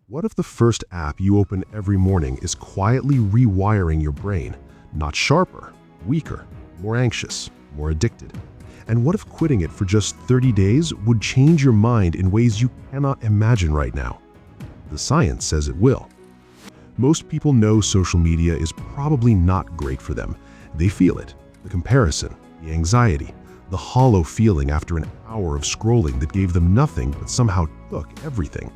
What if the first app you open every morning is quietly rewiring your brain, not sharper, weaker, more anxious, more addicted? And what if quitting it for just 30 days would change your mind in ways you cannot imagine right now? The science says it will. Most people know social media is probably not great for them. They feel it, the comparison, the anxiety, the hollow feeling after an hour of scrolling that gave them nothing but somehow took everything.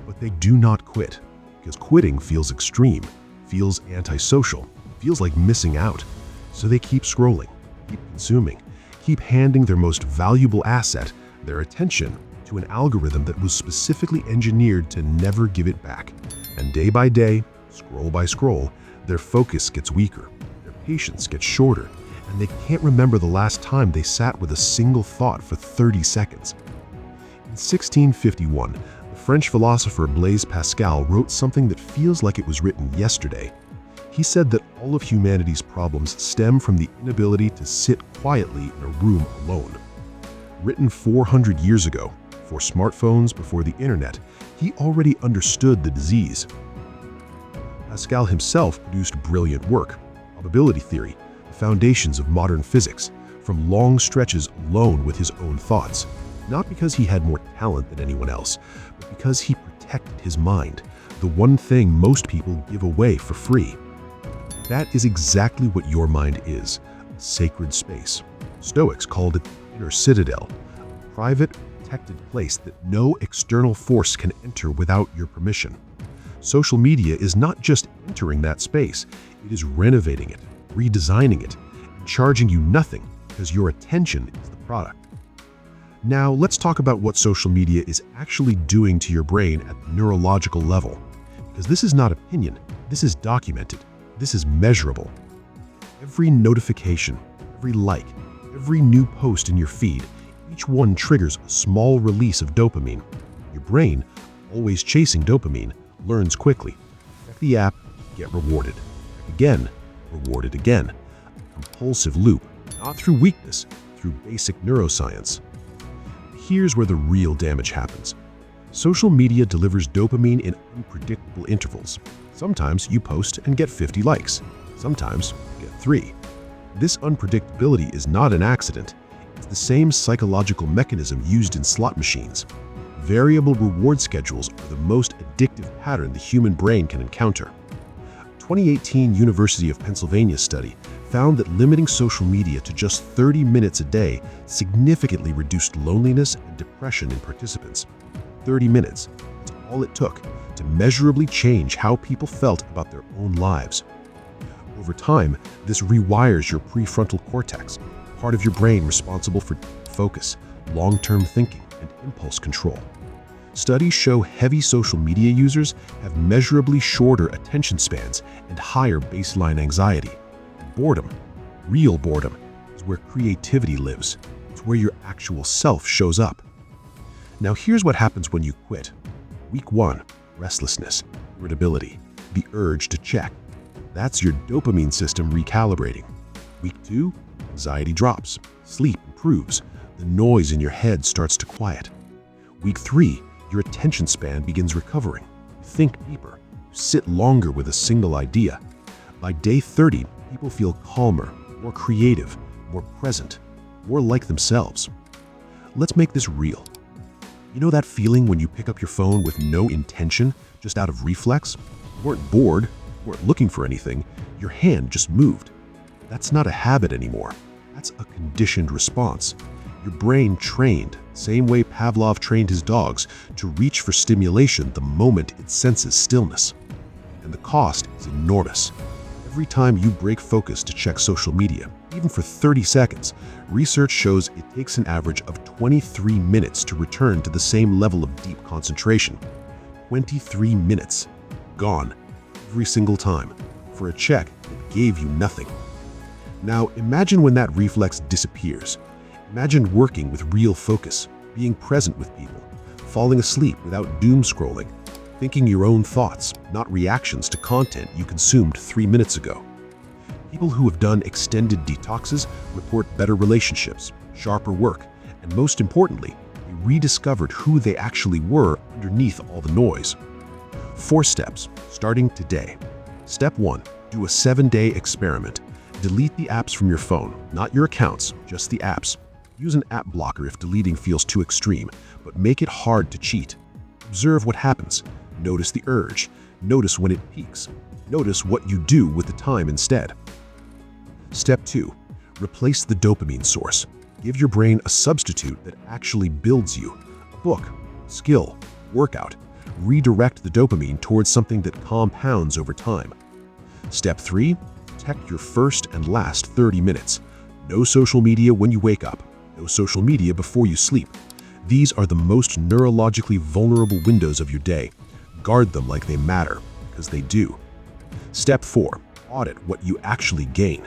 But they do not quit, because quitting feels extreme, feels antisocial, feels like missing out. So they keep scrolling, keep consuming, keep handing their most valuable asset, their attention, to an algorithm that was specifically engineered to never give it back. And day by day, scroll by scroll, their focus gets weaker, their patience gets shorter, and they can't remember the last time they sat with a single thought for 30 seconds. In 1651, the French philosopher Blaise Pascal wrote something that feels like it was written yesterday. He said that all of humanity's problems stem from the inability to sit quietly in a room alone. Written 400 years ago, before smartphones, before the internet, he already understood the disease. Pascal himself produced brilliant work, probability theory, the foundations of modern physics, from long stretches alone with his own thoughts, not because he had more talent than anyone else, but because he protected his mind, the one thing most people give away for free. That is exactly what your mind is, a sacred space. Stoics called it the inner citadel, a private, protected place that no external force can enter without your permission. Social media is not just entering that space, it is renovating it, redesigning it, and charging you nothing because your attention is the product. Now, let's talk about what social media is actually doing to your brain at the neurological level. Because this is not opinion, this is documented, this is measurable. Every notification, every like, every new post in your feed, each one triggers a small release of dopamine. Your brain, always chasing dopamine, learns quickly. Check the app, get rewarded. Check again, rewarded again. A compulsive loop, not through weakness, through basic neuroscience. Here's where the real damage happens. Social media delivers dopamine in unpredictable intervals. Sometimes you post and get 50 likes. Sometimes you get 3. This unpredictability is not an accident. It's the same psychological mechanism used in slot machines. Variable reward schedules are the most addictive pattern the human brain can encounter. A 2018 University of Pennsylvania study found that limiting social media to just 30 minutes a day significantly reduced loneliness and depression in participants. 30 minutes, that's all it took to measurably change how people felt about their own lives. Over time, this rewires your prefrontal cortex, part of your brain responsible for focus, long-term thinking, and impulse control. Studies show heavy social media users have measurably shorter attention spans and higher baseline anxiety. Boredom, real boredom, is where creativity lives. It's where your actual self shows up. Now here's what happens when you quit. Week 1, restlessness, irritability, the urge to check. That's your dopamine system recalibrating. Week 2, anxiety drops, sleep improves, the noise in your head starts to quiet. Week 3, your attention span begins recovering. You think deeper, you sit longer with a single idea. By day 30, people feel calmer, more creative, more present, more like themselves. Let's make this real. You know that feeling when you pick up your phone with no intention, just out of reflex? You weren't bored, you weren't looking for anything, your hand just moved. That's not a habit anymore. That's a conditioned response. Your brain trained, same way Pavlov trained his dogs, to reach for stimulation the moment it senses stillness. And the cost is enormous. Every time you break focus to check social media, even for 30 seconds, research shows it takes an average of 23 minutes to return to the same level of deep concentration. 23 minutes. Gone. Every single time. For a check that gave you nothing. Now imagine when that reflex disappears. Imagine working with real focus, being present with people, falling asleep without doom scrolling, thinking your own thoughts, not reactions to content you consumed 3 minutes ago. People who have done extended detoxes report better relationships, sharper work, and most importantly, they rediscovered who they actually were underneath all the noise. 4 steps, starting today. Step 1. Do a 7-day experiment. Delete the apps from your phone, not your accounts, just the apps. Use an app blocker if deleting feels too extreme, but make it hard to cheat. Observe what happens. Notice the urge. Notice when it peaks. Notice what you do with the time instead. Step 2. Replace the dopamine source. Give your brain a substitute that actually builds you. A book, skill, workout. Redirect the dopamine towards something that compounds over time. Step 3. Protect your first and last 30 minutes. No social media when you wake up. No social media before you sleep. These are the most neurologically vulnerable windows of your day. Guard them like they matter, because they do. Step 4. Audit what you actually gain.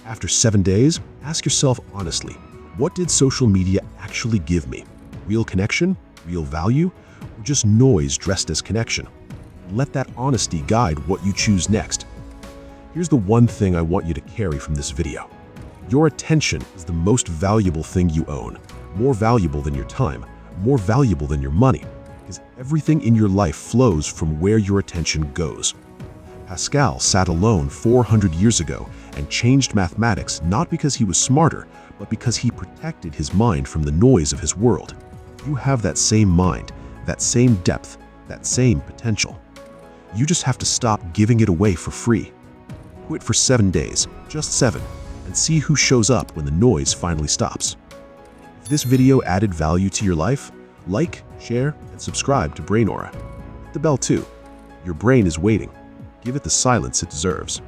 After 7 days, ask yourself honestly, what did social media actually give me? Real connection? Real value? Or just noise dressed as connection? Let that honesty guide what you choose next. Here's the one thing I want you to carry from this video. Your attention is the most valuable thing you own. More valuable than your time, more valuable than your money, because everything in your life flows from where your attention goes. Pascal sat alone 400 years ago and changed mathematics not because he was smarter, but because he protected his mind from the noise of his world. You have that same mind, that same depth, that same potential. You just have to stop giving it away for free. Quit for 7 days, just 7, and see who shows up when the noise finally stops. If this video added value to your life, like, share, and subscribe to Brainora. Hit the bell too. Your brain is waiting. Give it the silence it deserves.